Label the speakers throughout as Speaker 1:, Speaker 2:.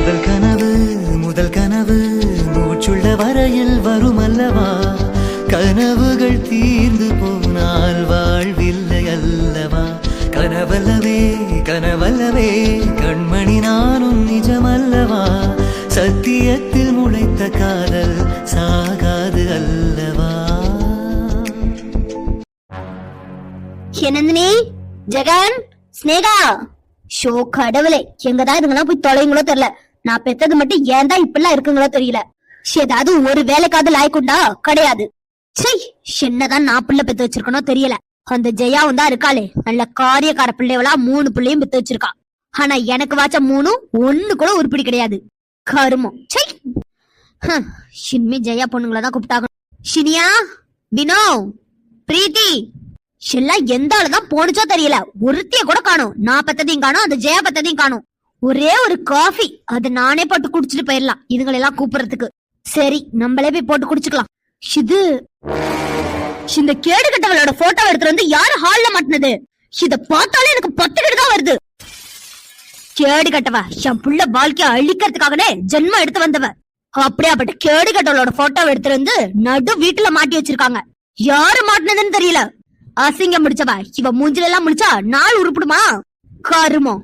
Speaker 1: முதல் கனவு மூச்சுள்ள வரையில் வரும் அல்லவா, கனவுகள் தீர்ந்து போனால் வாழ்வில்லை அல்லவா. கனவல்லவே கனவல்லவே கண்மணி நானும் நிஜமல்லவா, சத்தியத்தில் முளைத்த காதல் சாகாது அல்லவா.
Speaker 2: நந்தினி, ஜெகன், ஸ்னேகா, ஷோ கடவுளே, எங்கதான் இதுங்கெல்லாம் போய் தொலைங்களோ தெரியல. நான் பெத்தது மட்டும் ஏன் தான் இப்பெல்லாம் இருக்குங்களோ தெரியல. ஏதாவது ஒரு வேலைக்காவது லாய்க்குண்டா கிடையாது. சை, என்னதான் நான் பிள்ளை பெத்து வச்சிருக்கணும் தெரியல. அந்த ஜெயாவும் தான் இருக்காளே, நல்ல காரியக்கார பிள்ளைவளா 3 பிள்ளையும் பெத்து வச்சிருக்கா. ஆனா எனக்கு வாச்ச 3 ஒண்ணு கூட உருப்படி கிடையாது. கருமம். சை, இனிமே ஜெயா பொண்ணுங்களதான் கூப்பிட்டாங்க. ஷினியா, வினோ, பிரீத்தி எல்லாம் எந்த ஆளுதான் போனுச்சோ தெரியல. ஒருத்திய கூட காணும். நான் பத்ததையும் காணும், அந்த ஜெயா பத்ததையும் காணும். ஒரே ஒரு காஃபி, அது நானே போட்டு குடிச்சிட்டு போயிடலாம் இதுங்களை எல்லாம் கூப்பிடுறதுக்கு. சரி, நம்மளே போய் போட்டு குடிச்சுக்கலாம். இது இந்த கேடு கட்டவளோட போட்டோ எடுத்துட்டு வந்து யாரு ஹால்ல மாட்டினது? இத பார்த்தாலே எனக்கு 10 கிட்ட தான் வருது. கேடு கட்டவ என் புள்ள வாழ்க்கைய அழிக்கிறதுக்காகவே ஜென்மம் எடுத்து வந்தவ. அப்படியாப்பட்ட கேடு கட்டவளோட போட்டோ எடுத்துட்டு வந்து நடு வீட்டுல மாட்டி வச்சிருக்காங்க. யாரு மாட்டினதுன்னு தெரியல. அசிங்கம் முடிச்சவ இவ மூஞ்சில எல்லாம் முடிச்சா நாள் உருப்பிடுமா? கருமம்.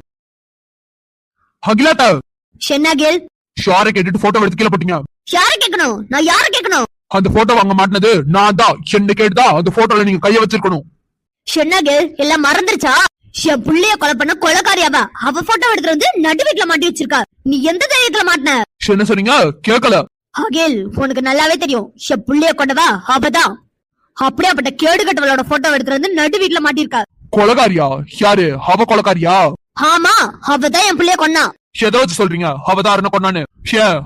Speaker 3: அகிலாத்தா,
Speaker 2: ஷென்னாகில்,
Speaker 3: ஷாரை கேட்டுட்டு போட்டோ எடுத்து கீழே போட்டீங்க.
Speaker 2: யார கேட்கணும்? நான் யார கேட்கணும்?
Speaker 3: அந்த போட்டோ வாங்க மாட்டினது நான் தான். என்ன கேட்டுதான் அந்த போட்டோல நீங்க கைய வச்சிருக்கணும்.
Speaker 2: ஷென்னாகில், எல்லாம் மறந்துருச்சா? என் புள்ளைய கொலை பண்ண கொலைக்காரியாவா? அவ போட்டோ எடுத்துட்டு வந்து நடு வீட்டுல மாட்டி வச்சிருக்கா. நீ எந்த தைரியத்துல மாட்டின?
Speaker 3: என்ன சொன்னீங்க? கேட்கல.
Speaker 2: அகில், உனக்கு நல்லாவே தெரியும். என் புள்ளைய கொண்டவா அவதான். அப்படியாப்பட்ட கேடு கட்டவளோட போட்டோ எடுத்துட்டு வந்து நடு வீட்டுல மாட்டிருக்கா.
Speaker 3: கொலைகாரியா? யாரு அவ? கொலைகாரியா?
Speaker 2: ஆமா, அவதான் என் புள்ளைய கொன்னா.
Speaker 3: எதை வச்சு சொல்றீங்க அவதான் அருண கொண்டான்னு?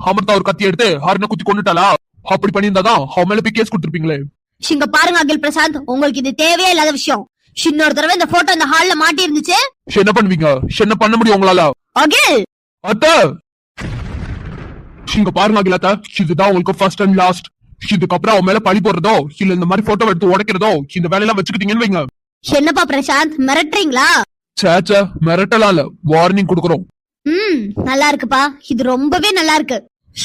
Speaker 3: அமிர்தா ஒரு கத்தி எடுத்து அருண குத்தி கொண்டுட்டாளா? அப்படி பண்ணியிருந்தாதான் அவன் மேல போய் கேஸ் கொடுத்துருப்பீங்களே.
Speaker 2: இங்க பாருங்க அகில் பிரசாந்த், உங்களுக்கு இது தேவையே இல்லாத விஷயம். இன்னொரு தடவை இந்த போட்டோ இந்த ஹால்ல மாட்டி இருந்துச்சு,
Speaker 3: என்ன பண்ணுவீங்க? என்ன பண்ண முடியும் உங்களால?
Speaker 2: அகில்
Speaker 3: அத்த, இங்க பாருங்க அகிலாத்தா, இதுதான் உங்களுக்கு ஃபர்ஸ்ட் அண்ட் லாஸ்ட். இதுக்கப்புறம் அவன் மேல பழி போடுறதோ இல்ல இந்த மாதிரி போட்டோ எடுத்து உடைக்கிறதோ இந்த வேலையெல்லாம் வச்சுக்கிட்டீங்கன்னு வைங்க.
Speaker 2: என்னப்பா பிரசாந்த், மிரட்டுறீங்களா?
Speaker 3: சேச்சா, மிரட்டலாம் இல்ல, வார்னிங் கொடுக்குறோம்.
Speaker 2: நல்லா இருக்குப்பா, இது ரொம்பவே நல்லா இருக்கு.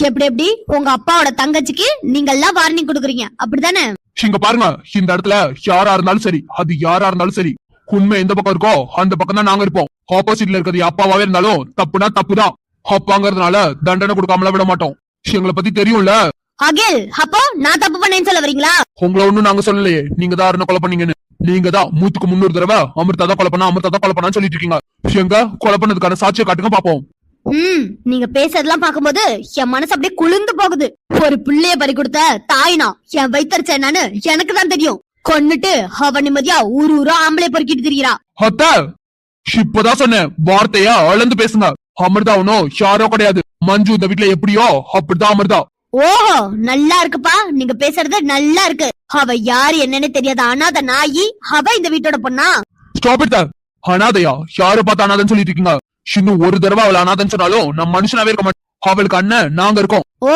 Speaker 2: எப்படி உங்க அப்பாவோட தங்கச்சிக்கு நீங்க எல்லாம் வார்னிங் கொடுக்குறீங்க, அப்படிதானே?
Speaker 3: இங்க பாருங்க, இந்த இடத்துல யாரா இருந்தாலும் சரி, அது யாரா இருந்தாலும் சரி, உண்மை எந்த பக்கம் இருக்கோ அந்த பக்கம் தான் நாங்க இருப்போம். ஆப்போசிட்ல இருக்கிறது அப்பாவாவே இருந்தாலும் தப்புனா தப்புதான். அப்பாங்கிறதுனால தண்டனை கொடுக்காமல விட மாட்டோம். எங்களை பத்தி தெரியும்ல.
Speaker 2: அகில், அப்போ நான் தப்பு பண்ணேன்னு சொல்ல வரீங்களா?
Speaker 3: உங்களை ஒண்ணும் நாங்க சொல்லலையே, நீங்க தான் அருணை கொலை பண்ணீங்கன்னு. நீங்க தான் 100க்கு 300 தடவை அமிர்தா தான் கொலை பண்ணா, அமிர்தா தான் கொலை பண்ணான்னு சொல்லிட்டு இருக்கீங்க. எங்க கொலை பண்ணதுக்கான சாட்சியை காட்டுங்க பாப்போம்.
Speaker 2: நீங்க பேசுறதெல்லாம் பாக்கும்போது என் மனசு அப்படியே குளிர்ந்து போகுது. ஒரு பிள்ளைய பறி கொடுத்த தாய்னா என் வைத்தறிச்ச என்னன்னு எனக்கு தான் தெரியும். கொன்னுட்டு அவ நிம்மதியா ஊரா ஆம்பளை பொறுக்கிட்டு திரிகிறா.
Speaker 3: அத்த, இப்பதான் சொன்னேன், வார்த்தையா அளந்து பேசுங்க. அமிர்தா ஒன்னும் யாரோ கிடையாது. மஞ்சு இந்த வீட்டுல எப்படியோ அப்படிதான் அமிர்தா.
Speaker 2: ஓஹோ, நல்லா இருக்குப்பா, நீங்க பேசுறது நல்லா இருக்கு. அவ யாரு என்னன்னு தெரியாத அனாத நாயி, அவ இந்த வீட்டோட பொண்ணா?
Speaker 3: Stop it. அனாதையா? யாரு பார்த்து அனாதன்னு சொல்லிட்டு இருக்கீங்க? இன்னும் ஒரு தடவை அவளை அனாதன்னு சொன்னாலும் நான் மனுஷனாவே இருக்க மாட்டேன். அவளுக்கு அண்ணன் நாங்க இருக்கோம்.
Speaker 2: ஓ,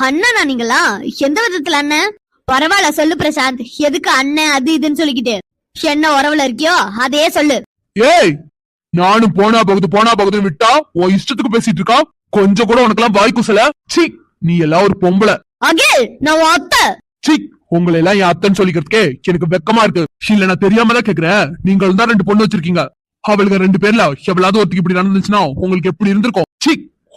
Speaker 2: அண்ணனா நீங்களா? எந்த விதத்துல அண்ணன்? பரவாயில்ல, சொல்லு பிரசாந்த், எதுக்கு அண்ணன் அது இதுன்னு சொல்லிக்கிட்டு? என்ன உறவுல இருக்கியோ அதையே சொல்லு.
Speaker 3: ஏய், நானும் போனா போகுதுன்னு விட்டா உன் இஷ்டத்துக்கு பேசிட்டு இருக்கா. கொஞ்சம் கூட உனக்கு எல்லாம் வாய் குசல? சி, நீ எல்லாம் ஒரு பொம்பளை.
Speaker 2: அகில், நான் உன் அத்தை.
Speaker 3: சி, உங்களை எல்லாம் என் அத்தன்னு சொல்லிக்கிறதுக்கே எனக்கு வெக்கமா இருக்கு. இல்ல, நான் தெரியாம தான் கேக்குறேன். நீங்களும் தான் 2 பொண்ணு வச்சிருக்கீங்க. அவளுக்கு 2 பேர்ல எவ்வளவு ஒருத்திக்கு இப்படி நடந்துச்சுன்னா உங்களுக்கு எப்படி இருந்திருக்கும்? சி,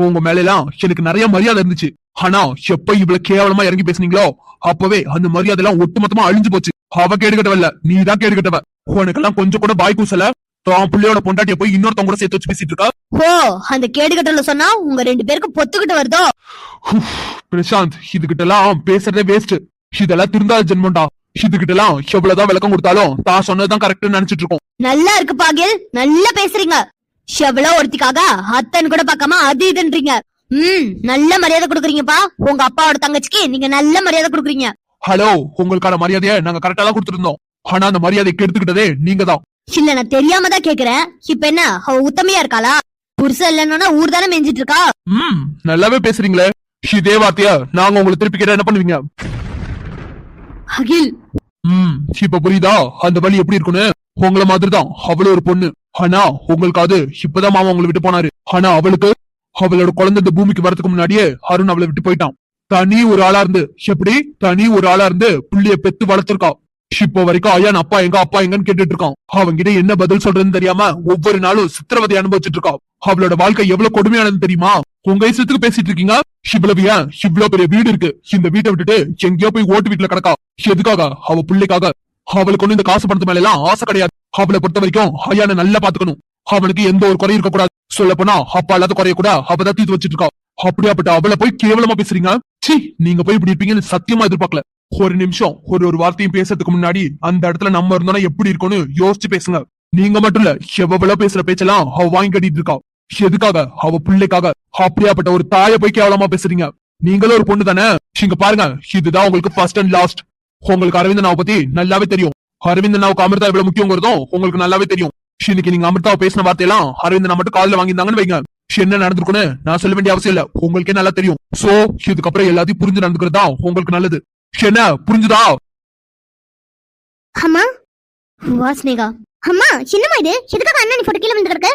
Speaker 3: உங்க மேல எல்லாம் எனக்கு நிறைய மரியாதை இருந்துச்சு. ஆனா எப்ப இவ்வளவு கேவலமா இறங்கி பேசுனீங்களோ அப்பவே அந்த மரியாதை எல்லாம் ஒட்டுமொத்தமா அழிஞ்சு போச்சு. அவ கேடு கட்டவல்ல, நீ தான் கேடு கட்டவ. உனக்கு எல்லாம் கொஞ்சம் கூட வாய் கூசல. தான் பிள்ளையோட பொண்டாட்டிய போய் இன்னொருத்தவங்க கூட சேர்த்து வச்சு பேசிட்டு இருக்கா.
Speaker 2: ஓ, அந்த கேடு கட்டல சொன்னா உங்க 2 பேருக்கு பொத்துக்கிட்டு வருதோ?
Speaker 3: பிரசாந்த், இதுகிட்ட எல்லாம் பேசுறதே வேஸ்ட். இதெல்லாம் திருந்தாத ஜென்மண்டா. இதுகிட்ட எல்லாம் எவ்வளவுதான் விளக்கம் கொடுத்தாலும் தான் சொன்னதுதான் கரெக்ட்னு நினைச்சிட்டு இருக்கோம்.
Speaker 2: நல்லா இருக்கு பாகில், நல்லா பேசுறீங்க. எவ்வளவு ஒருத்திக்காக அத்தன் கூட பார்க்காம அது இதுன்றீங்க. நல்ல மரியாதை கொடுக்குறீங்கப்பா. உங்க அப்பாவோட தங்கச்சிக்கு நீங்க நல்ல மரியாதை கொடுக்குறீங்க.
Speaker 3: ஹலோ, உங்களுக்கான மரியாதையை நாங்க கரெக்டா தான் கொடுத்துருந்தோம். ஆனா அந்த மரியாதையை கெடுத்துக்கிட்டதே நீங்க தான்.
Speaker 2: இல்ல, நான் தெரியாம தான் கேக்குறேன். இப்ப என்ன அவ உத்தமையா இருக்காளா? புருஷன் இல்லன்னா ஊர் தானே மேஞ்சிட்டு இருக்கா.
Speaker 3: நல்லாவே பேசுறீங்களே. இதே வார்த்தையா நாங்க உங்களை திருப்பி கேட்டா என்ன பண்ணுவீங்க?
Speaker 2: அகில்,
Speaker 3: இப்ப புரியுதா அந்த வழி எப்படி இருக்குன்னு? உங்களை மாதிரிதான் அவளும் ஒரு பொண்ணு. ஆனா உங்களுக்கு அது இப்பதான் மாமா உங்களை விட்டு போனாரு. ஆனா அவளுக்கு அவளோட குழந்தை இந்த பூமிக்கு வரதுக்கு முன்னாடியே அருண் அவளை விட்டு போயிட்டான். தனி ஒரு ஆளா இருந்து எப்படி தனி ஒரு ஆளா இருந்து புள்ளைய பெத்து வளர்த்திருக்கா. இப்போ வரைக்கும் ஐயான் அப்பா எங்கன்னு கேட்டுட்டு இருக்கான். அவங்கிட்ட என்ன பதில் சொல்றதுன்னு தெரியாம ஒவ்வொரு நாளும் சித்திரவதை அனுபவிச்சுட்டு இருக்கா. அவளோட வாழ்க்கை எவ்வளவு கொடுமையானது தெரியுமா? உங்க இஷ்டத்துக்கு பேசிட்டு இருக்கீங்க. இவ்வளவு ஏன் இவ்வளவு பெரிய வீடு இருக்கு, இந்த வீட்டை விட்டுட்டு எங்கேயோ போய் ஓட்டு வீட்டுல கிடக்கா. எதுக்காக? அவ பிள்ளைக்காக. அவளுக்கு ஒண்ணு இந்த காசு பணத்து மேல எல்லாம் ஆசை கிடையாது. அவளை பொறுத்த வரைக்கும் ஐயான நல்லா பாத்துக்கணும். அவனுக்கு எந்த ஒரு குறையும் இருக்க கூடாது. சொல்ல போனா அப்பா இல்லாத குறைய கூட அவதான் தீர்த்து வச்சிட்டு இருக்கா. அப்படியாப்பட்ட அவளை போய் கேவலமா பேசுறீங்க. சி, நீங்க போய் இப்படி இருப்பீங்கன்னு சத்தியமா எதிர்பார்க்கல. ஒரு நிமிஷம் ஒரு வார்த்தையும் பேசுறதுக்கு முன்னாடி அந்த இடத்துல நம்ம இருந்தோம்னா எப்படி இருக்கும்னு யோசிச்சு பேசுங்க. நீங்க மட்டும் இல்ல, எவ்வளவு பேசுற பேச்செல்லாம் அவ வாங்கி கட்டிட்டு இருக்கா. எதுக்காக? அவ பிள்ளைக்காக. அப்படியாப்பட்ட ஒரு தாயை போய் கேவலமா பேசுறீங்க. நீங்களும் ஒரு பொண்ணு தானே. இங்க பாருங்க, இதுதான் உங்களுக்கு ஃபர்ஸ்ட் அண்ட் லாஸ்ட். உங்களுக்கு அரவிந்தனாவை பத்தி நல்லாவே தெரியும். அரவிந்தனாவுக்கு அமிர்தா எவ்வளவு முக்கியங்கிறதும் உங்களுக்கு நல்லாவே தெரியும். இன்னைக்கு நீங்க அமிர்தாவை பேசின வார்த்தையெல்லாம் அரவிந்தனா மட்டும் காலில் வாங்கியிருந்தாங்கன்னு வைங்க, என்ன நடந்திருக்குன்னு நான் சொல்ல வேண்டிய அவசியம் இல்ல. உங்களுக்கே நல்லா தெரியும். சோ இதுக்கப்புறம் எல்லாத்தையும் புரிஞ்சு நடந்துக்கிறது தான் உங்களுக்கு நல்லது. என்ன புரிஞ்சுதா?
Speaker 2: அம்மா வா ஸ்னேகா. அம்மா என்னம்மா இது? எதுக்காக அண்ணா நீ போட்டு கீழே விழுந்து கிடக்க?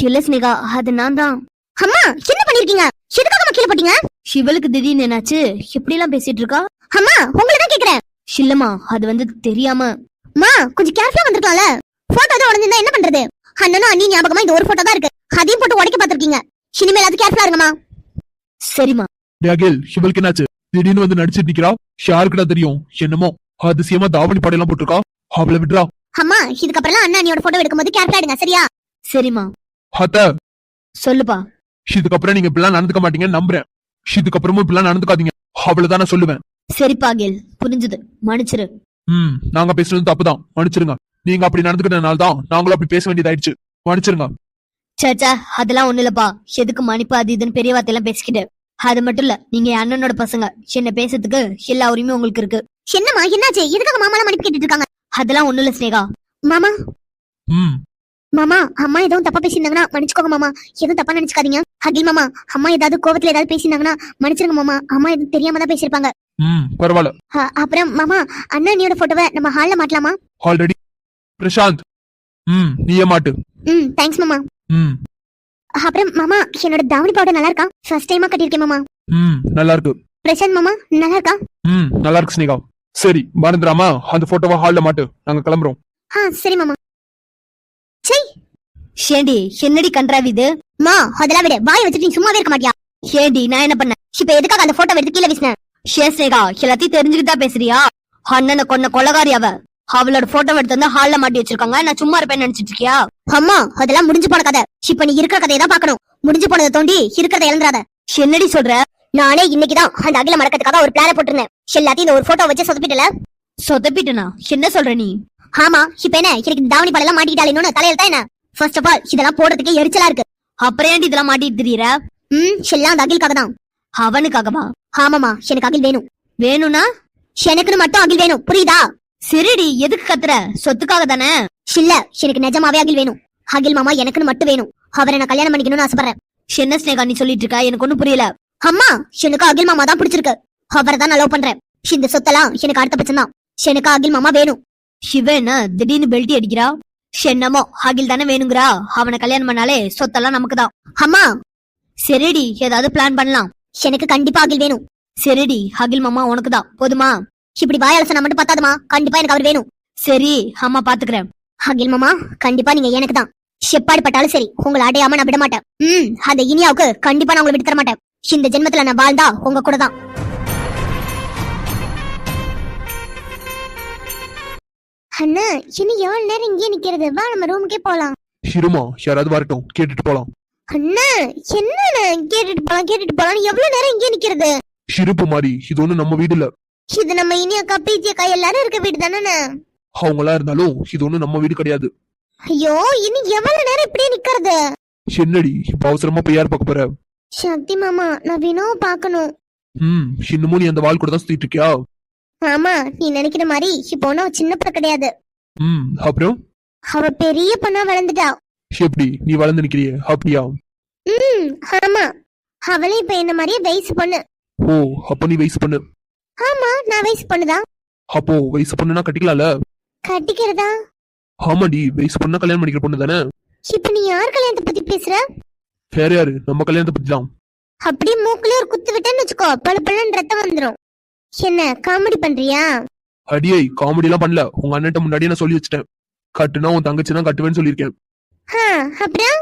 Speaker 2: இல்ல ஸ்னேகா, அது நான் தான். அம்மா என்ன பண்ணிருக்கீங்க? எதுக்காக கீழே போட்டீங்க? சிவலுக்கு திடீர்னு என்னாச்சு? எப்படி எல்லாம் பேசிட்டு இருக்கா? அம்மா உங்களை தான் கேக்குறேன். இல்லம்மா, அது வந்து தெரியாம. அம்மா கொஞ்சம் கேர்ஃபுல்லா வந்திருக்கலாம்ல. போட்டோ தான் உடஞ்சிருந்தா என்ன பண்றது? அண்ணனும் அண்ணி ஞாபகமா இந்த ஒரு போட்டோ தான் இருக்கு. அதையும் போட்டு உடைக்க பாத்திருக்கீங்க. இனிமேல் அது கேர்ஃபுல்லா இருங்கம்மா. சரிம்மா.
Speaker 3: டேகில், இவளுக்கு என்னாச்சு? திடீர்னு வந்து நடிச்சிட்டு நிக்கிறா. யாருக்குடா தெரியும்? என்னமோ அதிசயமா தாவணி படையெல்லாம் போட்டிருக்கா. அவளை விடுறா.
Speaker 2: அம்மா இதுக்கப்புறம் அண்ணா அண்ணியோட போட்டோ எடுக்கும்போது கேர்ஃபுல்லா எடுங்க, சரியா? சரிம்மா.
Speaker 3: அத்த
Speaker 2: சொல்லுப்பா.
Speaker 3: இதுக்கப்புறம் நீங்க இப்படிலாம் நடந்துக்க மாட்டீங்கன்னு நம்புறேன். இதுக்கப்புறமும் இப்படிலாம் நடந்துக்காதீங்க. அவ்வளவுதான் நான் சொல்லுவேன்.
Speaker 2: சரிப்பா கேள், புரிஞ்சுது, மன்னிச்சிரு.
Speaker 3: நாங்க பேசுறது தப்புதான், மன்னிச்சிருங்க. நீங்க அப்படி நடந்துக்கிட்டனால தான் நாங்களும் அப்படி பேச வேண்டியதாயிடுச்சு. மன்னிச்சிருங்க.
Speaker 2: சேச்சா அதெல்லாம் ஒண்ணு இல்லப்பா. எதுக்கு மன்னிப்பு அது இதுன்னு பெரிய வார்த்தையெல்லாம் பேசிக்கிட்டு. அது மட்டும் இல்ல, நீங்க என் அண்ணனோட பசங்க. என்ன பேசுறதுக்கு எல்லா உரிமையும் உங்களுக்கு இருக்கு. என்னம்மா என்னாச்சு? எதுக்காக மாமாலாம் மன்னிப்பு கேட்டுட்டு இருக்காங்க? அதெல்லாம் ஒண்ணு இல்ல ஸ்னேகா. மாமா மாமா, அம்மா எதுவும் தப்பா பேசியிருந்தாங்கன்னா மன்னிச்சுக்கோங்க மாமா. எதுவும் தப்பா நினைச்சுக்காதீங்க. அகில் மாமா, அம்மா ஏதாவது கோவத்துல ஏதாவது பேசியிருந்தாங்கன்னா மன்னிச்சிருங்க மாமா. அம்மா எதுவும் தெரியாம தான் பேசியிருப்பாங்க.
Speaker 3: பரவாயில்ல.
Speaker 2: அப்புறம் மாமா, அண்ணா நீயோட போட்டோவை நம்ம ஹால்ல மாட்டலாமா?
Speaker 3: ஆல்ரெடி பிரசாந்த். நீயே மாட்டு.
Speaker 2: தேங்க்ஸ் மாமா. அப்புறம் மாமா, என்னோட தாவணி பவுடர் நல்லா இருக்கா? ஃபர்ஸ்ட் டைமா கட்டியிருக்கேன் மாமா.
Speaker 3: நல்லா இருக்கு.
Speaker 2: பிரசாந்த் மாமா நல்லா இருக்கா?
Speaker 3: நல்லா இருக்கு ஸ்னேகா. சரி மறந்துடாம அந்த போட்டோவை ஹால்ல மாட்டு. நாங்க கிளம்புறோம்.
Speaker 2: சரி மாமா. ஷேண்டி என்னடி கன்றாவி இது? மா அதெல்லாம் விட, வாய் வச்சுட்டு நீ சும்மாவே இருக்க மாட்டியா? ஷேண்டி நான் என்ன பண்ணேன்? இப்ப எதுக்காக அந்த போட்டோ எடுத்து கீழே வீசினேன்? ஷேஸ்னேகா எல்லாத்தையும் தெரிஞ்சுக்கிட்டா பேசுறியா? அண்ணனை கொன்ன கொலகாரி அவ. அவளோட போட்டோ எடுத்து வந்து ஹால்ல மாட்டி வச்சிருக்காங்க. நான் சும்மா இருப்பேன்னு நினைச்சிட்டு இருக்கியா? அம்மா அதெல்லாம் முடிஞ்சு போன கதை. இப்ப நீ இருக்கிற கதையை தான் பாக்கணும். முடிஞ்சு போனதை தோண்டி இருக்கிறத இழந்துறாத. என்னடி சொல்ற? நானே இன்னைக்குதான் அந்த அகில மறக்கிறதுக்காக ஒரு பிளான போட்டிருந்தேன். எல்லாத்தையும் இந்த ஒரு போட்டோ வச்சு சொதப்பிட்டல. சொதப்பிட்டனா? என்ன சொல்ற நீ? ஆமா, இப்ப என்ன எனக்கு தாவணி பழம் மாட்டிக்கிட்டாலும் தலையில என்ன? ஃபர்ஸ்ட் ஆஃப் ஆல் இதெல்லாம் போடுறதுக்கு எரிச்சலா இருக்கு. அப்புறம் ஏன்டி இதெல்லாம் மாட்டிட்டு திரியற? எல்லாம் அந்த அகிலுக்காக தான். அவனுக்காகவா? ஆமாமா, எனக்கு அகில் வேணும். வேணும்னா எனக்குன்னு மட்டும் அகில் வேணும், புரியுதா? சரிடி, எதுக்கு கத்துற? சொத்துக்காக தானே? இல்ல, எனக்கு நிஜமாவே அகில் வேணும். அகில் மாமா எனக்குன்னு மட்டும் வேணும். அவரை நான் கல்யாணம் பண்ணிக்கணும்னு ஆசைப்படுறேன். என்ன ஸ்னேகா நீ சொல்லிட்டு இருக்கா? எனக்கு ஒண்ணும் புரியல. அம்மா எனக்கு அகில் மாமா தான் பிடிச்சிருக்கு. அவரை தான் நான் லவ் பண்றேன். இந்த சொத்தெல்லாம் எனக்கு அடுத்த பட்சம் தான். எனக்கு அகில் மாமா வேணும். சிவன் திடீர்னு பெல்ட்டி அடிக்கிறா. என்னமோ அகில் தானே வேணுங்கிறா. அவனை கல்யாணம் பண்ணாலே சொத்தெல்லாம் நமக்கு தான். அம்மா சரிடி, ஏதாவது பிளான் பண்ணலாம். எனக்கு கண்டிப்பா அகில் வேணும். சரிடி, அகில் மாமா உனக்கு தான், போதுமா? இப்படி வாயாலசனா மட்டும் பத்தாதுமா, கண்டிப்பா எனக்கு அவர் வேணும். சரி அம்மா பாத்துக்கிறேன். அகில் மாமா கண்டிப்பா நீங்க எனக்கு தான். செப்பாடு பட்டாலும் சரி, உங்களை அடையாம நான் விட மாட்டேன். அந்த இனியாவுக்கு கண்டிப்பா நான் உங்களை விட்டு தர மாட்டேன். இந்த ஜென்மத்துல நான் வாழ்ந்தா உங்க கூட தான். அண்ணா இனி எவ்வளவு நேரம் இங்கே நிக்கிறது? வா நம்ம ரூமுக்கே போலாம்.
Speaker 3: இருமா, யாராவது வரட்டும், கேட்டுட்டு போலாம்.
Speaker 2: அண்ணா என்ன கேட்டுட்டு போலாம் எவ்வளவு நேரம் இங்கே நிக்கிறது?
Speaker 3: சிரிப்பு மாதிரி, இது ஒண்ணு நம்ம வீடு இல்ல.
Speaker 2: இது நம்ம இனி அக்கா பீச்சி அக்கா எல்லாரும் இருக்க வீடு தானே?
Speaker 3: அவங்களா இருந்தாலும் இது ஒண்ணு நம்ம வீடு கிடையாது.
Speaker 2: ஐயோ இனி எவ்வளவு நேரம் இப்படியே நிக்கிறது?
Speaker 3: என்னடி இப்ப அவசரமா போய் யார் பார்க்க போற?
Speaker 2: சக்தி மாமா, நான் வினோவை பார்க்கணும்.
Speaker 3: இன்னமும் நீ அந்த வால் கூட தான் சுத்திட்டு இருக்கியா?
Speaker 2: ஆமா, நீ நினைக்கிற மாதிரி இப்போ ஒன்னும் சின்ன பிள்ளை கிடையாது.
Speaker 3: அப்புறம்
Speaker 2: அவ பெரிய பொண்ணா வளர்ந்துட்டா.
Speaker 3: எப்படி நீ வளர்ந்து நிக்கிறியே, அப்படியா?
Speaker 2: ஆமா, அவளே இப்ப என்ன மாதிரியே வயசு பொண்ணு.
Speaker 3: ஓ, அப்ப நீ வயசு பொண்ணு?
Speaker 2: ஆமா, நான் வயசு பொண்ணுதான்.
Speaker 3: அப்போ வயசு பொண்ணுனா கட்டிக்கலாம்ல?
Speaker 2: கட்டிக்கிறதா?
Speaker 3: ஆமாடி, வயசு பொண்ணா கல்யாணம் பண்ணிக்கிற பொண்ணு தானே.
Speaker 2: இப்ப நீ யார் கல்யாணத்தை பத்தி பேசுற?
Speaker 3: வேற யாரு, நம்ம கல்யாணத்தை பத்தி தான்.
Speaker 2: அப்படியே மூக்குலயே ஒரு குத்து விட்டேன்னு வச்சுக்கோ, பல பலன்னு ரத்தம் வந்துரும். என்ன காமெடி பண்றியா?
Speaker 3: அடியை காமெடி எல்லாம் பண்ணல. உங்க அண்ணன் முன்னாடியே நான் சொல்லி வச்சிட்டேன், கட்டுனா உன் தங்கச்சி தான் கட்டுவேன்னு சொல்லியிருக்கேன்.
Speaker 2: அப்படியா?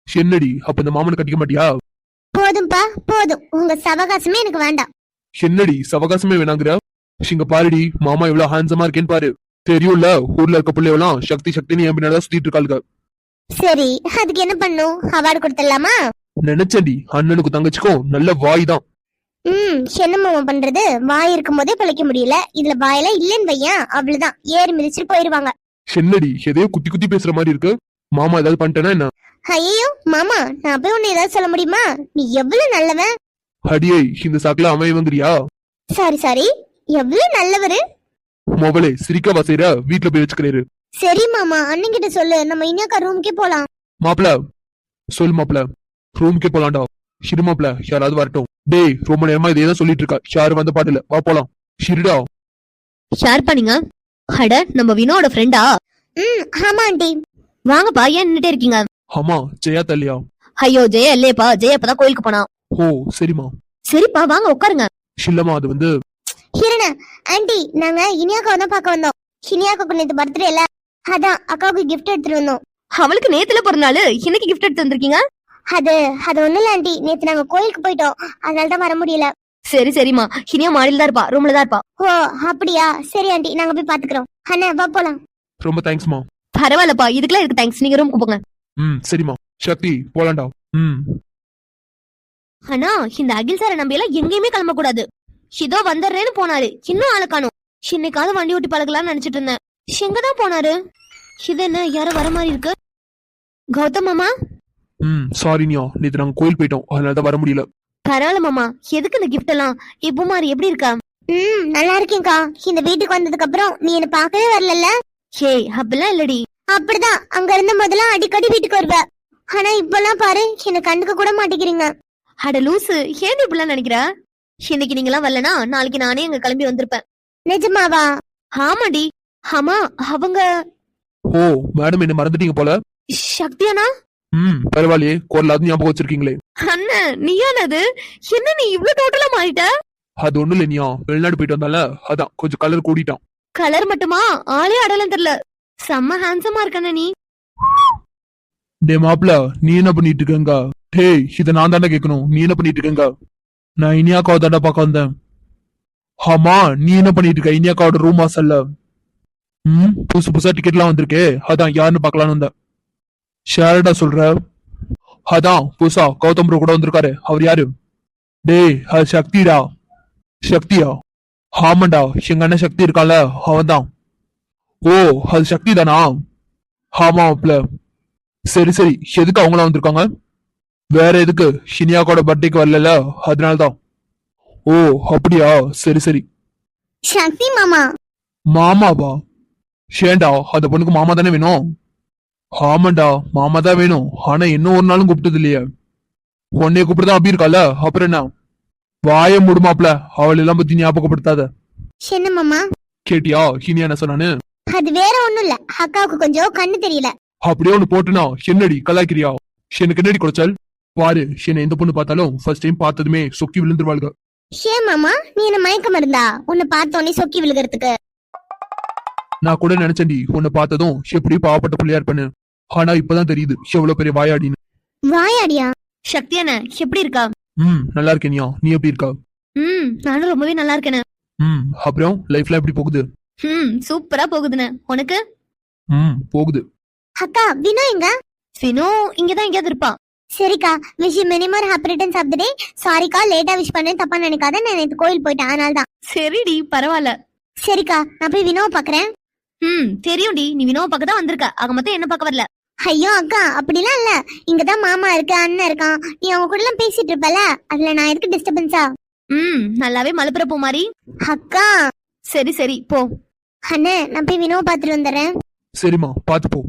Speaker 3: என்னடி அப்ப இந்த மாமனை கட்டிக்க மாட்டியா?
Speaker 2: போதும்பா போதும், உங்க சவகாசமே எனக்கு வேண்டாம்.
Speaker 3: என்னடி சவகாசமே வேணாங்கிற? இங்க பாருடி, மாமா எவ்வளவு ஹேண்ட்ஸமா இருக்கேன்னு பாரு. தெரியும்ல, ஊர்ல இருக்க பிள்ளைவெல்லாம் சக்தி சக்தின்னு என் பின்னாடி சுத்திட்டு இருக்காளுங்க.
Speaker 2: சரி, அதுக்கு என்ன பண்ணும்? அவார்டு கொடுத்துடலாமா?
Speaker 3: நினைச்சடி, அண்ணனுக்கு தங்கச்சிக்கும் நல்ல வாய் தான்.
Speaker 2: என்ன மாமா பண்றது, வாய் இருக்கும் போதே பிழைக்க முடியல, இதுல வாயெல்லாம் இல்லன்னு வையன், அவ்வளவுதான் ஏறி மிதிச்சுட்டு போயிருவாங்க.
Speaker 3: என்னடி எதையோ குத்தி குத்தி பேசுற மாதிரி இருக்கு. மாமா ஏதாவது பண்ணிட்டேனா என்ன?
Speaker 2: ஐயோ மாமா, நான் போய் உன்னை ஏதாவது சொல்ல முடியுமா? நீ எவ்வளவு நல்லவன்.
Speaker 3: அடியை இந்த சாக்குல அமைவங்கிறியா?
Speaker 2: சாரி, எவ்வளவு நல்லவரு.
Speaker 3: மொபைலே சிரிக்க வசைற, வீட்டுல போய் வச்சுக்கிறாரு.
Speaker 2: சரி மாமா, அண்ணன் கிட்ட சொல்லு, நம்ம இனியாக்கா ரூமுக்கே போலாம்.
Speaker 3: மாப்பிள சொல்லு மாப்பிள, ரூமுக்கே போலாம்டா. இரு மாப்பிள, யாராவது வரட்டும். டேய் ரொம்ப நேரமா இதே தான் சொல்லிட்டு இருக்கா, யாரும் வந்த பாட்டுல, வா போலாம். ஷிருடா.
Speaker 2: ஷேர் பண்ணுங்க. அட நம்ம வினோட ஃப்ரெண்டா? ஆமா ஆண்டி. வாங்கப்பா, ஏன் நின்னுட்டே இருக்கீங்க?
Speaker 3: ஆமா, ஜெயா தல்லியா?
Speaker 2: ஐயோ ஜெயா இல்லையப்பா, ஜெயா இப்பதான் கோயிலுக்கு போனா.
Speaker 3: ஓ சரிமா.
Speaker 2: சரிப்பா வாங்க உட்காருங்க.
Speaker 3: இல்லம்மா அது வந்து
Speaker 2: ஹிரண ஆண்டி, நாங்க இனியாக்காவை தான் பார்க்க வந்தோம். இனியாக்காவுக்கு நேத்து பர்த்டே இல்ல, அதான் அக்காவுக்கு கிஃப்ட் எடுத்துட்டு வந்தோம். அவளுக்கு நேத்துல பிறந்தாள், இன்னைக்கு கிஃப்ட் எடுத்து வந்திருக்கீங்க? அது ஒண்ணு இல்ல ஆண்டி, நேத்து நாங்க கோயிலுக்கு போயிட்டோம், அதனாலதான் வர முடியல. சரி சரிமா, இனியா மாடியில தான் இருப்பா, ரூம்ல தான் இருப்பா. ஓ அப்படியா, சரி ஆண்டி, நாங்க போய் பாத்துக்கிறோம். அண்ணா வா போலாம்.
Speaker 3: ரொம்ப தேங்க்ஸ்மா.
Speaker 2: பரவாயில்லப்பா, இதுக்கெல்லாம் இருக்கு தேங்க்ஸ், நீங்க ரூமுக்கு போங்க.
Speaker 3: சரிமா. சக்தி போலாம்டா.
Speaker 2: அண்ணா, இந்த அகில் சாரை நம்பி எல்லாம் எங்கேயுமே கிளம்ப கூடாது. இதோ வந்துடுறேன்னு போனாரு, இன்னும் ஆளை காணோம். இன்னைக்காவது வண்டி ஓட்டி பழகலாம்னு நினைச்சிட்டு இருந்தேன். எங்கதான் போனாரு? இது என்ன யாரோ வர மாதிரி இருக்கு. கௌதம் மாமா.
Speaker 3: சாரி நியா, நேத்து நாங்க கோயில் போயிட்டோம், அதனாலதான் வர முடியல.
Speaker 2: பரவாயில்ல மாமா, எதுக்கு இந்த கிஃப்ட் எல்லாம்? இப்போ மாதிரி எப்படி இருக்கா? நல்லா இருக்கேன்க்கா. இந்த வீட்டுக்கு வந்ததுக்கு அப்புறம் நீ என்ன பார்க்கவே வரல. ஹே அப்படிலாம் இல்லடி. அப்படிதான், அங்க இருந்த முதல்ல அடிக்கடி வீட்டுக்கு வருவ, ஆனா இப்பெல்லாம் பாரு, என்ன கண்டுக்க கூட மாட்டேங்கிறீங்க. அட லூசு, ஏன் இப்படிலாம் நினைக்கிற? இன்னைக்கு நீங்க எல்லாம் வரலனா நாளைக்கு நானே அங்க கிளம்பி வந்திருப்பேன். நிஜமாவா? ஆமாடி. ஆமா, அவங்க
Speaker 3: ஓ மேடம் என்ன மறந்துட்டீங்க போல.
Speaker 2: சக்தியானா?
Speaker 3: பரவாயில்லையே, குரலாவது ஞாபகம் வச்சிருக்கீங்களே.
Speaker 2: அண்ணன் நீயானது? என்ன நீ இவ்ளோ டோட்டலா மாறிட்ட?
Speaker 3: அது ஒண்ணு இல்ல நியா, வெளிநாடு போயிட்டு வந்தால, அதான் கொஞ்சம் கலர் கூடிட்டான்.
Speaker 2: கலர் மட்டுமா, ஆளே அடலம் தெரியல. செம்ம ஹேண்ட்ஸமா இருக்கானே நீ.
Speaker 3: டே மாப்பிள, நீ என்ன பண்ணிட்டு இருக்கங்க? டேய் இத நான் தாண்டா கேட்கணும், நீ என்ன பண்ணிட்டு இருக்கங்க? நான் இனியாக்காவை தாண்டா பார்க்க வந்தேன். ஆமா, நீ என்ன பண்ணிட்டு இருக்க? இனியாக்காவோட ரூம் வாசல்ல புதுசு புதுசா டிக்கெட் எல்லாம் வந்திருக்கே, அதான் யாருன்னு பாக்கலான்னு வந்தேன். ஷேரடா சொல்ற? அதான் புதுசா கௌதம் ப்ரோ கூட வந்திருக்காரு, அவர் யாரு? டேய் அது சக்திடா. சக்தியா? ஆமாண்டா, எங்க அண்ணன் சக்தி இருக்கான்ல, அவன் தான். ஓ அது சக்தி தானா? ஆமா மாப்பிள. சரி சரி, எதுக்கு அவங்களாம் வந்திருக்காங்க? வேற எதுக்கு, ஷினியாக்கோட பர்த்டேக்கு வரல, அதனாலதான். ஓ அப்படியா, சரி சரி.
Speaker 2: சக்தி மாமா.
Speaker 3: மாமாவா? ஷேண்டா, அந்த பொண்ணுக்கு மாமா தானே வேணும்? ஆமாண்டா, மாமா தான் வேணும், ஆனா இன்னும் ஒரு நாளும் கூப்பிட்டது இல்லையே. உன்னைய கூப்பிட்டுதான் அப்படி இருக்கால, அப்புறம் என்ன? வாய முடுமாப்ல, அவள் எல்லாம் பத்தி ஞாபகப்படுத்தாத.
Speaker 2: என்ன மாமா?
Speaker 3: கேட்டியா இனியா என்ன சொன்னானு?
Speaker 2: அது வேற ஒண்ணும் இல்ல, அக்காவுக்கு கொஞ்சம் கண்ணு தெரியல.
Speaker 3: அப்படியே ஒண்ணு போட்டுனா என்னடி கலாய்க்கிறியா? எனக்கு என்னடி குறைச்சல்? பாரு, என்ன எந்த பொண்ணு பார்த்தாலும் ஃபர்ஸ்ட் டைம் பார்த்ததுமே சொக்கி விழுந்துருவாளுங்க.
Speaker 2: ஷே மாமா, நீ என்ன மயக்கம் இருந்தா உன்னை பார்த்தோன்னே சொக்கி விழுகிறதுக்கு?
Speaker 3: நான் கூட நினைச்சேன்டி, உன்னை பார்த்ததும் எப்படி பாவப்பட்ட பிள்ளையா இருப்பேன்னு. ஆனா இப்பதான் தெரியுது எவ்வளவு பெரிய வாயாடின்னு.
Speaker 2: வாயாடியா? சக்தியான எப்படி இருக்கா?
Speaker 3: நல்லா இருக்கேனியா, நீ எப்படி இருக்கா?
Speaker 2: நானும் ரொம்பவே நல்லா இருக்கேன்.
Speaker 3: அப்புறம் லைஃப்ல எப்படி போகுது?
Speaker 2: சூப்பரா போகுதுன்னு. உனக்கு?
Speaker 3: போகுது.
Speaker 2: அக்கா வினோ எங்க? வினோ இங்கதான் எங்கேயாவது இருப்பான். சரிக்கா, wish many more happy returns of the day. சாரிக்கா லேட்டா விஷ் பண்ணேன், தப்பா நினைக்காத, நான் நேத்து கோயில் போயிட்டேன், அதனால தான். சரிடி பரவாயில்ல. சரிக்கா, நான் போய் வினோவை பாக்குறேன். தெரியும்டி, நீ வினோவை பார்க்க தான் வந்திருக்க, ஆக மொத்தம் என்ன பார்க்க வரல. ஐயோ அக்கா, அப்படிலாம் இல்ல, இங்கதான் மாமா இருக்கு, அண்ணன் இருக்கான், நீ அவங்க கூட எல்லாம் பேசிட்டு இருப்பல, அதுல நான் எதுக்கு டிஸ்டர்பன்ஸா? நல்லாவே மலுப்புற போ மாதிரி. அக்கா சரி சரி போ. அண்ணே, நான் போய் வினோவை பாத்துட்டு வந்துடுறேன்.
Speaker 3: சரிம்மா, பாத்து போ.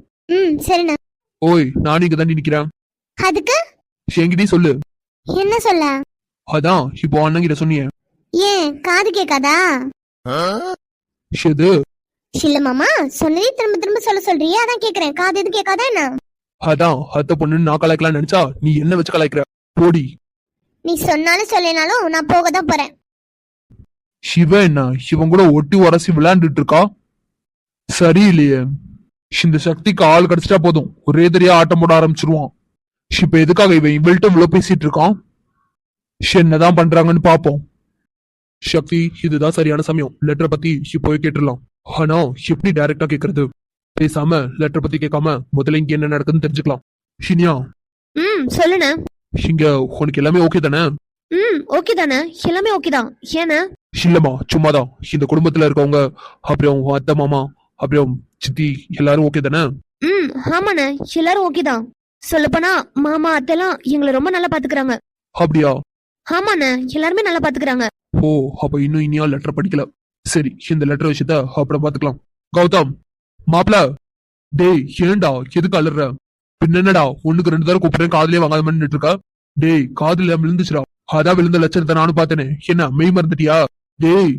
Speaker 2: சரிண்ணா.
Speaker 3: ஓய், நானும் இங்க தான் நிக்கிறேன்.
Speaker 2: அதுக்கு
Speaker 3: என்கிட்டயும் சொல்லு.
Speaker 2: என்ன சொல்ல?
Speaker 3: அதான் இப்போ அண்ணங்கிட்ட சொன்னியே.
Speaker 2: ஏன் காது கேட்காதா?
Speaker 3: ஷெது
Speaker 2: இல்ல மாமா, சொன்னதே திரும்ப திரும்ப சொல்ல சொல்றியே, அதான் கேக்குறேன், காது எது கேட்காதா என்ன?
Speaker 3: அதான் அத்தை பொண்ணுன்னு நான் கலாய்க்கலாம் நினைச்சா நீ என்ன வச்சு கலாய்க்கிற? போடி.
Speaker 2: நீ சொன்னாலும் சொல்லனாலும் நான் போக தான் போறேன்.
Speaker 3: சிவ என்ன இவன் கூட ஒட்டி உரசி விளையாண்டுட்டு இருக்கா? சரியில்லையே. இந்த சக்திக்கு ஆள் கிடைச்சிட்டா போதும் ஒரே தெரியா ஆட்டம் போட ஆரம்பிச்சிருவான். இப்ப எதுக்காக இவன் இவள்கிட்ட இவ்வளவு பேசிட்டு இருக்கான்? என்னதான் பண்றாங்கன்னு பாப்போம். சக்தி, இதுதான் சரியான சமயம். லெட்டரை பத்தி இப்போவே கேட்டுடலாம். ஆனா எப்படி டைரக்டா கேக்குறது? பேசாம லெட்டர் பத்தி கேட்காம முதல்ல இங்க என்ன நடக்குதுன்னு தெரிஞ்சுக்கலாம். ஷினியா,
Speaker 2: சொல்லுண்ண.
Speaker 3: இங்க உனக்கு எல்லாமே ஓகே தானே?
Speaker 2: ஓகே தானே, எல்லாமே ஓகே தான். ஏன்னா
Speaker 3: இல்லம்மா, சும்மாதான். இந்த குடும்பத்துல இருக்கவங்க, அப்புறம் உன் அத்தை மாமா, அப்புறம் சித்தி எல்லாரும் ஓகே தானே?
Speaker 2: ஆமாண்ணே, எல்லாரும் ஓகே தான். சொல்லப்போனா மாமா அத்தைலாம் எங்களை ரொம்ப நல்லா பாத்துக்கிறாங்க.
Speaker 3: அப்படியா?
Speaker 2: ஆமாண்ணே, எல்லாருமே நல்லா பாத்துக்கிறாங்க.
Speaker 3: ஓ, அப்ப இன்னும் இனியா லெட்டர் படிக்கல. சரி, இந்த லெட்டர் விஷயத்த அப்புறம் பாத்துக்கலாம். கௌதம், மாப்பிள, டேய் ஏண்டா எதுக்கு அழுற? பின்னடா ஒண்ணுக்கு 2 தடவை கூப்பிடுறேன், காதுலயே வாங்காத மாதிரி இருக்கா? டேய், காதுல விழுந்துச்சுடா. அதான் விழுந்த லட்சணத்தை நானும் பார்த்தேனே. என்ன மெய் மறந்துட்டியா? டேய்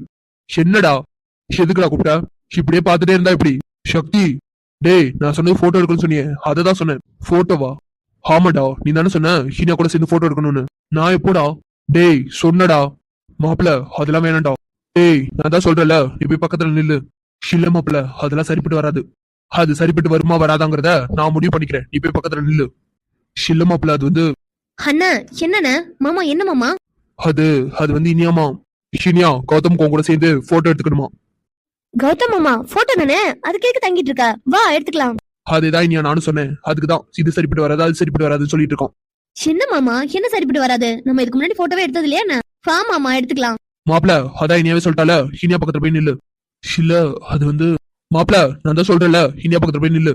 Speaker 3: என்னடா, எதுக்குடா கூப்பிட்ட? இப்படியே பாத்துட்டே இருந்தா இப்படி? சக்தி, டேய் நான் சொன்னது போட்டோ எடுக்கணும்னு சொன்னியே, அததான் சொன்னேன். போட்டோவா? ஆமாடா, நீ தானே சொன்ன ஹீனா கூட சேர்ந்து போட்டோ எடுக்கணும்னு. நான் எப்போடா? டேய் சொன்னடா. மாப்பிள, அதெல்லாம் வேணாம்டா. டேய் நான் தான் சொல்றேன்ல, நீ போய் பக்கத்துல நில்லு. இல்ல மாப்பிள, அதெல்லாம் சரிப்பட்டு வராது. அது சரிப்பட்டு வருமா வராதாங்கிறத நான் முடிவு பண்ணிக்கிறேன். நீ போய் பக்கத்துல நில்லு. இல்ல மாப்பிள, அது வந்து
Speaker 2: அண்ணா. என்னண்ணே? மாமா என்ன மாமா?
Speaker 3: அது வந்து இனியாமா. இனியா கௌதம் கூட சேர்ந்து போட்டோ எடுத்துக்கணுமா?
Speaker 2: கௌதம் மாமா போட்டோ தானே, அது கேட்க தங்கிட்டு இருக்கா? வா எடுத்துக்கலாம்.
Speaker 3: அதேதான் இனியா நானும் சொன்னேன். அதுக்குதான் இது சரிப்பட்டு வராது, அது சரிப்பட்டு வராதுன்னு சொல்லிட்டு இருக்கோம்.
Speaker 2: என்ன மாமா, என்ன சரிப்பட்டு வராது? நம்ம இதுக்கு முன்னாடி போட்டோவே எடுத்தது இல்லையா என்ன? வா மாமா எடுத்துக்கலாம்.
Speaker 3: மாப்பிள, அதான் இனியாவே சொல்லிட்டால, இனியா பக்கத்துல போய் நில்லு. இல்ல அது வந்து மாப்பிள, நான் தான் சொல்றேன்ல, இனியா பக்கத்துல போய் நில்லு.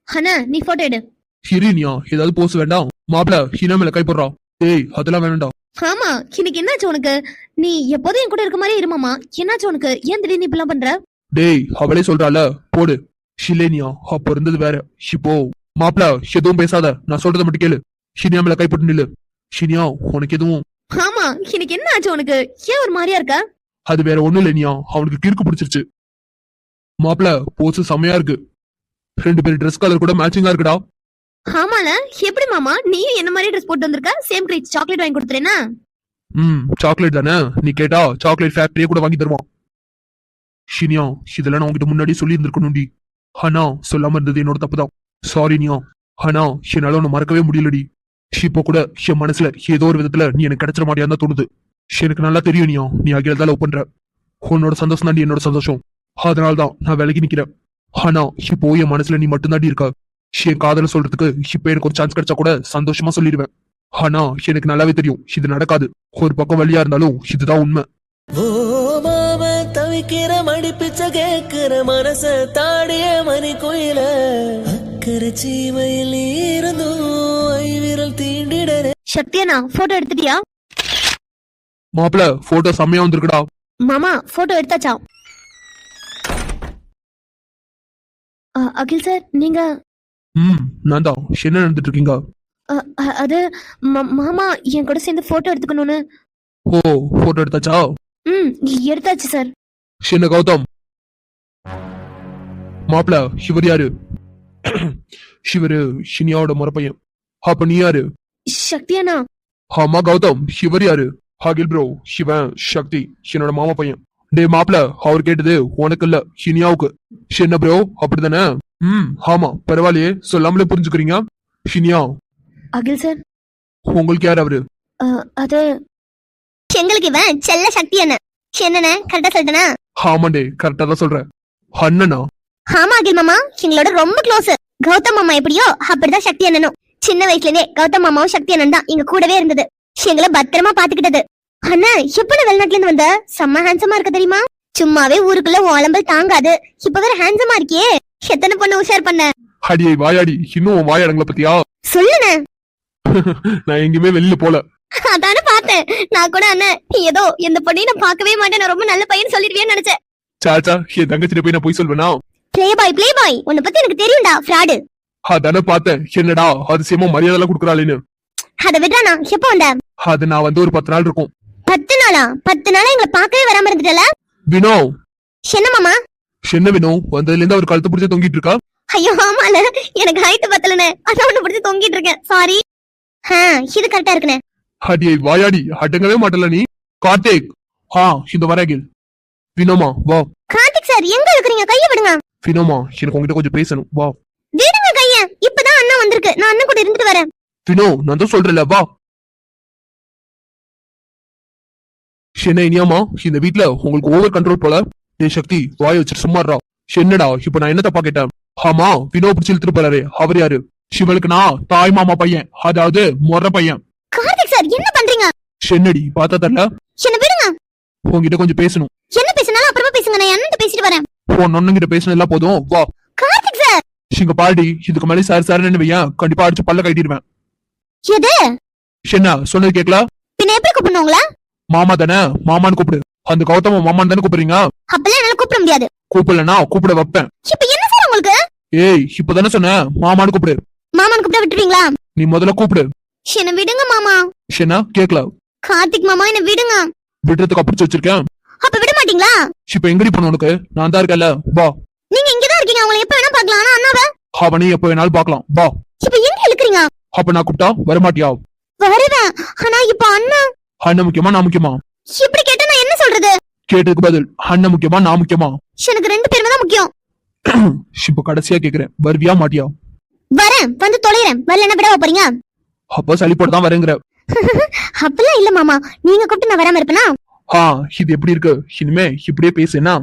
Speaker 2: அண்ணா நீ போட்டோ எடு.
Speaker 3: இனியா ஏதாவது போஸ் வேண்டாம். மாப்பிள, இனியா மேல கை போடுறா. டேய் அதெல்லாம் வேண்டாம்.
Speaker 2: ஆமா, இன்னைக்கு என்னாச்சு உனக்கு? நீ எப்போதும் என் கூட இருக்க மாதிரி இருமாமா. என்னாச்சு உனக்கு? ஏன் திடீர்னு இப்பெல்லாம் பண்ற?
Speaker 3: டேய் அவளே சொல்றால, போடு. ஷிலேனியா அப்ப இருந்தது வேற, இப்போ மாப்பிள எதுவும் பேசாத, நான் சொல்றதை மட்டும் கேளு. ஷினியா மேல கை போட்டு நில்லு. ஷினியா உனக்கு எதுவும்?
Speaker 2: ஆமா, இன்னைக்கு என்ன ஆச்சு உனக்கு? ஏன் ஒரு மாதிரியா இருக்க?
Speaker 3: அது வேற ஒண்ணு இல்லையா, அவனுக்கு கிறுக்கு பிடிச்சிருச்சு. மாப்பிள போஸ் செம்மையா இருக்கு. 2 பேர் ட்ரெஸ் கலர் கூட மேட்சிங்கா இருக்குடா.
Speaker 2: ஆமால, எப்படி மாமா நீயும் என்ன மாதிரி ட்ரெஸ் போட்டு வந்திருக்க? சேம் கிரேட் சாக்லேட் வாங்கி கொடுத்துறேனா?
Speaker 3: சாக்லேட் தானே, நீ கேட்டா சாக்லேட் ஃபேக்டரியே கூட வாங்கி தருவான். ஷினியா, இதெல்லாம் நான் உங்ககிட்ட முன்னாடி சொல்லி இருந்திருக்கணும்டி. ஆனா சொல்லாம இருந்தது என்னோட தப்புதான். சாரி நியா. ஆனா என்னால உன்னை மறக்கவே முடியலடி. இப்போ கூட என் மனசுல ஏதோ ஒரு விதத்துல நீ எனக்கு கிடைச்சிட மாட்டியான்னு தான் தோணுது. எனக்கு நல்லா தெரியும் நியா, நீ அகில லவ் பண்ற. உன்னோட சந்தோஷம் தாண்டி என்னோட சந்தோஷம். அதனாலதான் நான் விலகி நிக்கிறேன். ஆனா இப்போ என் மனசுல நீ மட்டும்தாண்டி இருக்க. என் காதல சொல்றதுக்கு இப்ப எனக்கு ஒரு சான்ஸ் கிடைச்சா கூட சந்தோஷமா சொல்லிடுவேன். ஆனா எனக்கு நல்லாவே தெரியும் இது நடக்காது. ஒரு பக்கம் வழியா இருந்தாலும் இதுதான் உண்மை.
Speaker 1: ஓ மாம தவிக்கிற மடிப்பிச்ச கேக்குற மனச தாடிய மணி கோயில அக்கறை சீமையில் இருந்தும் ஐவிரல் தீண்டிட.
Speaker 2: சக்தியண்ணா போட்டோ எடுத்துட்டியா?
Speaker 3: மாப்பிள போட்டோ செம்மையா வந்திருக்குடா.
Speaker 2: மாமா போட்டோ எடுத்தாச்சா? அகில் சார் நீங்க?
Speaker 3: நான் தான். என்ன நடந்துட்டு இருக்கீங்க?
Speaker 2: அது மாமா என் கூட சேர்ந்து போட்டோ எடுத்துக்கணும்னு.
Speaker 3: ஓ, போட்டோ எடுத்தாச்சா?
Speaker 2: எடுத்தாச்சு சார்.
Speaker 3: என்ன கௌதம்? மாப்பிள இவர் யாரு? இவரு ஷினியாவோட முறப்பையன். அப்ப நீ யாரு?
Speaker 2: சக்தியண்ணா.
Speaker 3: ஆமா கௌதம், இவர் யாரு? அகில் ப்ரோ, சிவன் சக்தி என்னோட மாமா பையன். டே மாப்பிள, அவர் கேட்டது உனக்கு இல்ல ஷினியாவுக்கு. என்ன ப்ரோ அப்படிதானே? ஆமா, பரவாயில்லையே, சொல்லாமலே புரிஞ்சுக்கிறீங்க. ஷினியா.
Speaker 2: அகில் சார்.
Speaker 3: உங்களுக்கு யார் அவரு?
Speaker 2: அது எங்களுக்கு இவன் செல்ல சக்தி அண்ணன். என்னண்ணே கரெக்டா சொல்லிட்டேனா?
Speaker 3: ஆமாண்டே, கரெக்டா தான் சொல்றேன். அண்ணனா?
Speaker 2: ஆமா அகில் மாமா, எங்களோட ரொம்ப க்ளோஸ். கௌதம் மாமா எப்படியோ அப்படிதான் சக்தி அண்ணனும். சின்ன வயசுல இருந்தே கௌதம் மாமாவும் சக்தி அண்ணன் தான் எங்க கூடவே இருந்தது. எங்களை பத்திரமா பாத்துக்கிட்டது. அண்ணா எப்ப வெளிநாட்டுல இருந்து வந்த? செம்ம ஹேண்ட்ஸமா இருக்க தெரியுமா? சும்மாவே ஊருக்குள்ள உடம்பல் தாங்காது, இப்ப வேற ஹேண்ட்ஸமா இருக்கியே. எத்தனை பொண்ணு உஷார் பண்ண?
Speaker 3: அடியை வாயாடி, இன்னும் வாயாடங்களை பத்தியா
Speaker 2: சொல்லுண்ணே.
Speaker 3: நான் எங்கேயுமே வெளியில போல.
Speaker 2: அதானே பார்த்தேன். நான் கூட அண்ணன் ஏதோ எந்த பொண்ணையும் நான் பார்க்கவே மாட்டேன், நான் ரொம்ப நல்ல பையன் சொல்லிடுவேன்னு நினைச்சேன்.
Speaker 3: சாச்சா, என் தங்கச்சிட்ட போய் நான் போய் சொல்வேனா?
Speaker 2: பிளே பாய் உன்னை பத்தி எனக்கு தெரியும்டா, ஃப்ராடு.
Speaker 3: அதானே பார்த்தேன். என்னடா அதிசயமா மரியாதை எல்லாம் கொடுக்குறாளேன்னு.
Speaker 2: அத விடுறானா? எப்ப வந்த?
Speaker 3: அது நான் வந்து ஒரு 10 நாள் இருக்கும்.
Speaker 2: 10 நாளா? 10 நாளா எங்களை பார்க்கவே வராம இருந்துட்டல.
Speaker 3: வினோ.
Speaker 2: என்ன மாமா?
Speaker 3: என்ன வினோ, வந்ததுல இருந்து அவர் கழுத்து பிடிச்ச தொங்கிட்டு இருக்கா?
Speaker 2: ஐயோ ஆமால, எனக்கு ஹைட் பத்தலனே, அதான் ஒண்ணு பிடிச்சி தொங்கிட்டு இருக்கேன். சாரி. இது கரெக்டா இருக்குனே.
Speaker 3: அடியை வாயாடி அடங்கவே மாட்டல நீ. கார்த்திக் இந்த வரகில். வினோமா வா.
Speaker 2: கார்த்திக் சார் எங்க இருக்கீங்க? கைய விடுங்க.
Speaker 3: வினோமா எனக்கு உங்ககிட்ட கொஞ்சம் பேசணும் வா.
Speaker 2: விடுங்க கைய. இப்பதான் அண்ணா வந்திருக்கு, நான் அண்ணன் கூட இருந்துட்டு வரேன்.
Speaker 3: வினோ நான் தான் சொல்றேன்ல வா. என்ன இனியாமா இந்த வீட்ல உங்களுக்கு ஓவர் கண்ட்ரோல் போல. டேய் சக்தி வாய வச்சு சும்மாறா. என்னடா இப்ப நான் என்ன தப்பா கேட்டேன்? ஆமா வினோ பிடிச்சி இழுத்துட்டு போறாரு, அவர் யாரு? சிவலுக்கு நான் தாய் மாமா பையன், அதாவது மொற பையன்.
Speaker 2: கார்த்திக் சார் என்ன பண்றீங்க?
Speaker 3: என்னடி பார்த்தா தரல?
Speaker 2: என்ன விடுங்க.
Speaker 3: உங்ககிட்ட கொஞ்சம் பேசணும்.
Speaker 2: என்ன பேசினாலும் அப்புறமா பேசுங்க, நான் அண்ணன் பேசிட்டு வரேன்.
Speaker 3: உன் நொண்ணுங்கிட்ட பேசணும் எல்லாம் போதும் வா.
Speaker 2: கார்த்திக் சார்
Speaker 3: இங்க பாடி இதுக்கு மேலே சார் சார் வையன், கண்டிப்பா அடிச்சு பல்ல கட்டிடுவேன்.
Speaker 2: எது?
Speaker 3: என்ன சொன்னது கேக்கல?
Speaker 2: பின்ன எப்படி கூப்பிடணும் உங்கள?
Speaker 3: மாமா தானே, மாமான்னு கூப்பிடு. அந்த கௌதம மாமான்னு தானே கூப்பிடுறீங்க?
Speaker 2: அப்பெல்லாம் என்னால கூப்பிட முடியாது.
Speaker 3: கூப்பிடலன்னா கூப்பிட வைப்பேன்.
Speaker 2: இப்ப என்ன சார் உங்களுக்கு?
Speaker 3: ஏய் இப்பதானே சொன்னேன் மாமான்னு கூப்பிடு.
Speaker 2: மாமான்னு கூப்பிட விட்டுருவீங்களா?
Speaker 3: நீ முதல்ல கூப்பிடு.
Speaker 2: என்ன விடுங்க மாமா.
Speaker 3: என்ன கேக்கல?
Speaker 2: கார்த்திக் மாமா என்ன விடுங்க.
Speaker 3: விடுறதுக்கு அப்படி வச்சிருக்கேன்.
Speaker 2: அப்ப விட மாட்டீங்களா?
Speaker 3: இப்ப எங்கடி பண்ண உனக்கு? நான் தான் இருக்கல வா.
Speaker 2: நீங்க இங்கதான் இருக்கீங்க, உங்களை எப்ப வேணா பாக்கலாம். ஆனா அண்ணாவை
Speaker 3: அவனை எப்ப வேணாலும் பாக்கலாம் வா.
Speaker 2: இப்ப எங்க இழுக்கிறீங்க?
Speaker 3: அப்ப நான் கூப்பிட்டா வரமாட்டியா?
Speaker 2: வருவேன். ஆனா இப்ப அண்ணா.
Speaker 3: அண்ணன் முக்கியமா நான் முக்கியமா?
Speaker 2: இப்படி கேட்டா நான் என்ன சொல்றது?
Speaker 3: கேட்டதுக்கு பதில். அண்ணன் முக்கியமா நான் முக்கியமா?
Speaker 2: எனக்கு ரெண்டு பேருமே தான் முக்கியம்.
Speaker 3: இப்ப கடைசியா கேக்குறேன், வருவியா மாட்டியா?
Speaker 2: வரேன், வந்து தொலைறேன். வரலன்னா விட போறீங்க?
Speaker 3: அப்ப சளிப்போட தான் வரேங்கிற.
Speaker 2: அப்பெல்லாம் இல்ல மாமா, நீங்க கூப்பிட்டு நான் வராம இருப்பேனா?
Speaker 3: இது எப்படி இருக்கு? இனிமே இப்படியே பேசுனா.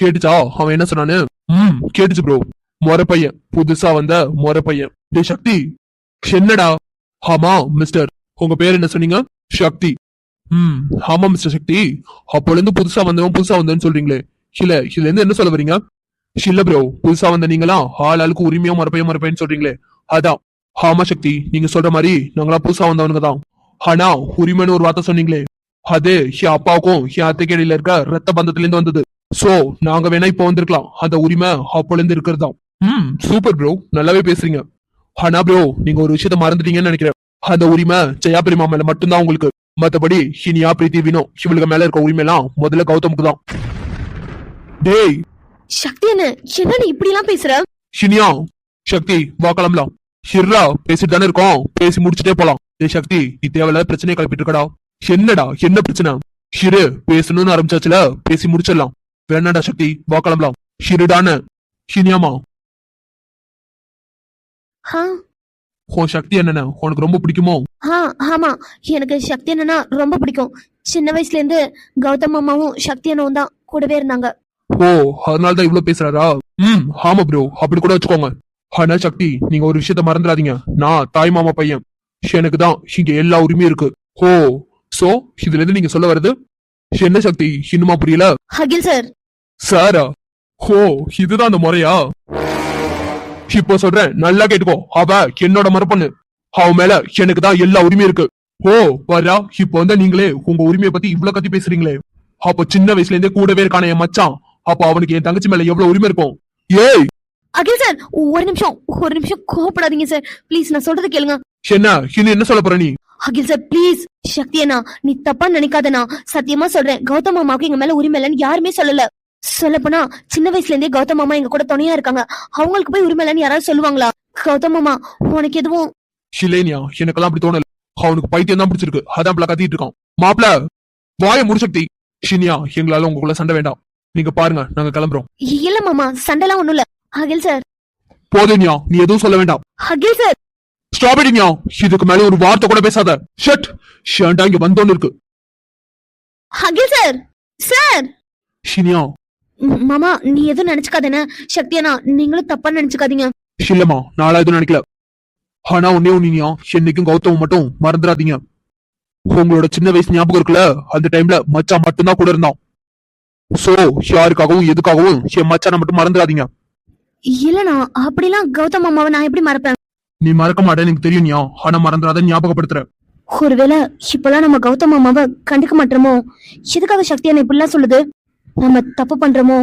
Speaker 3: கேட்டுச்சா அவன் என்ன சொன்னானு? கேட்டுச்சு ப்ரோ. மொற பையன், புதுசா வந்த மொற பையன். டே சக்தி. என்னடா? ஆமா மிஸ்டர், உங்க பேர் என்ன சொன்னீங்க? சக்தி. ஆமா மிஸ்டர் சக்தி. அப்போல இருந்து புதுசா வந்தவன்னு சொல்றீங்களே, இல்ல இதுல இருந்து என்ன சொல்ல வரீங்க? இல்ல ப்ரோ, புதுசா வந்த நீங்களா ஆளுக்கு உரிமையா மறப்பையன்னு சொல்றீங்களே அதான். ஆமா சக்தி, நீங்க சொல்ற மாதிரி நாங்களா புதுசா வந்தவனுங்க தான். ஆனா உரிமைன்னு ஒரு வார்த்தை சொன்னீங்களே, அது என் அப்பாவுக்கும் என் அத்தைக்கடியில இருக்க ரத்த பந்தத்துல இருந்து வந்தது. சோ நாங்க வேணா இப்ப வந்திருக்கலாம், அந்த உரிமை அப்போல இருந்து இருக்கிறதா. சூப்பர் ப்ரோ, நல்லாவே பேசுறீங்க. ஆனா ப்ரோ நீங்க ஒரு விஷயத்த மறந்துட்டீங்கன்னு நினைக்கிறேன். அந்த உரிமை ஜெயா பெரியமா மேல மட்டும்தான் உங்களுக்கு. மத்தபடி இனியா பிரீத்தி வினோ இவளுக்கு மேல இருக்க உரிமை எல்லாம் முதல்ல கௌதமுக்கு தான். டேய்
Speaker 2: சக்தி என்ன இப்படி எல்லாம் பேசுற?
Speaker 3: இனியா சக்தி வா கிளம்பலாம். ஹிர்ரா பேசிட்டு தானே இருக்கோம், பேசி முடிச்சுட்டே போலாம். டேய் சக்தி நீ தேவையில்ல பிரச்சனையை கிளப்பிட்டு இருக்கடா. என்னடா என்ன பிரச்சனை? ஹிரு பேசணும்னு ஆரம்பிச்சாச்சுல, பேசி முடிச்சிடலாம். வேணாடா சக்தி வா கிளம்பலாம். ஹிருடான இனியாமா. உன் சக்தி என்னன்னா உனக்கு ரொம்ப பிடிக்குமோ?
Speaker 2: ஆமா, எனக்கு சக்தி அண்ணனா ரொம்ப பிடிக்கும். சின்ன வயசுல இருந்து கௌதம் அம்மாவும் சக்தி அண்ணாவும் தான் கூடவே இருந்தாங்க.
Speaker 3: ஓ அதனாலதான் இவ்வளவு பேசுறாரா? ஆமா ப்ரோ, அப்படி கூட வச்சுக்கோங்க. ஆனா சக்தி நீங்க ஒரு விஷயத்த மறந்துடாதீங்க, நான் தாய் மாமா பையன். எனக்கு தான் இங்க எல்லா உரிமையும் இருக்கு. ஓ சோ இதுல இருந்து நீங்க சொல்ல வருது என்ன சக்தி? இன்னுமா புரியல?
Speaker 2: அகில் சார்.
Speaker 3: சாரா? ஓ இதுதான் அந்த முறையா? இப்போ சொல்றேன் நல்லா கேட்டுக்கோ, அவ என்னோட மறுப்பண்ணு. அவ மேல எனக்கு தான் எல்லா உரிமையும் இருக்கு. ஓ வரா, இப்போ வந்து நீங்களே உங்க உரிமையை பத்தி இவ்வளவு கத்தி பேசுறீங்களே, அப்ப சின்ன வயசுல இருந்தே கூடவே இருக்கான என் மச்சான், அப்ப அவனுக்கு என் தங்கச்சி மேல எவ்வளவு உரிமை இருக்கும்? ஏய்
Speaker 2: அகில் சார் ஒரு நிமிஷம் கோவப்படாதீங்க சார், ப்ளீஸ் நான் சொல்றது கேளுங்க.
Speaker 3: என்ன இன்னும் என்ன சொல்ல போற நீ?
Speaker 2: அகில் சார் ப்ளீஸ். சக்தி அண்ணா நீ தப்பா நினைக்காதண்ணா, சத்தியமா சொல்றேன், கௌதம் மாமாவுக்கு எங்க மேல உரிமை இல்லைன்னு யாருமே சொல்லல. சொல்ல போனா சின்ன வயசுல இருந்தே கௌதம் மாமா எங்க கூட துணையா இருக்காங்க, அவங்களுக்கு போய் உரிமை இல்லைன்னு யாராவது சொல்லுவாங்களா? கௌதம் மாமா உனக்கு எதுவும்
Speaker 3: ஷிலேனியா எனக்கெல்லாம் அப்படி தோணல. அவனுக்கு பைத்தியம் தான் பிடிச்சிருக்கு, அதான் கத்திட்டு இருக்கான். மாப்பிள வாய முடிசக்தி. ஷினியா எங்களால உங்களுக்குள்ள சண்டை வேண்டாம், நீங்க பாருங்க நாங்க கிளம்புறோம்.
Speaker 2: இல்ல மாமா சண்டைலாம் ஒண்ணும் இல்ல. அகில் சார்
Speaker 3: போதுனியா நீ எதுவும் சொல்ல வேண்டாம்.
Speaker 2: அகில் சார்
Speaker 3: ஸ்ட்ராபெரினியா இதுக்கு மேல ஒரு வார்த்தை கூட பேசாத. ஷட் ஷேண்டா இங்க வந்தோன்னு இருக்கு.
Speaker 2: அகில் சார். சார்
Speaker 3: ஷினியா
Speaker 2: மாமா நீ எதுவும் நினைச்சுக்காதேன. சக்தியனா நீங்களும் தப்பா நினைச்சுக்காதீங்க.
Speaker 3: இல்லம்மா நாளா எதுவும் நினைக்கல. ஆனா ஒன்னே ஒன்னியா, என்னைக்கும் கௌதம் மட்டும் மறந்துடாதீங்க. உங்களோட சின்ன வயசு ஞாபகம் இருக்குல்ல, அந்த டைம்ல மச்சான் மட்டும்தான் கூட இருந்தான். சோ யாருக்காகவும் எதுக்காகவும் என் மச்சான மட்டும் மறந்துடாதீங்க.
Speaker 2: இல்லனா அப்படிலாம் கௌதம் மாமாவை நான் எப்படி மறப்பேன்?
Speaker 3: நீ மறக்க மாட்டேன்னு எனக்கு தெரியும்யா, ஆனா மறந்துடாத ஞாபகப்படுத்துற.
Speaker 2: ஒருவேளை இப்பெல்லாம் நம்ம கௌதம் மாமாவை கண்டுக்க மாட்டோமோ? எதுக்காக சக்தி என்ன இப்படிலாம் சொல்லுது? நம்ம தப்பு பண்றோமோ?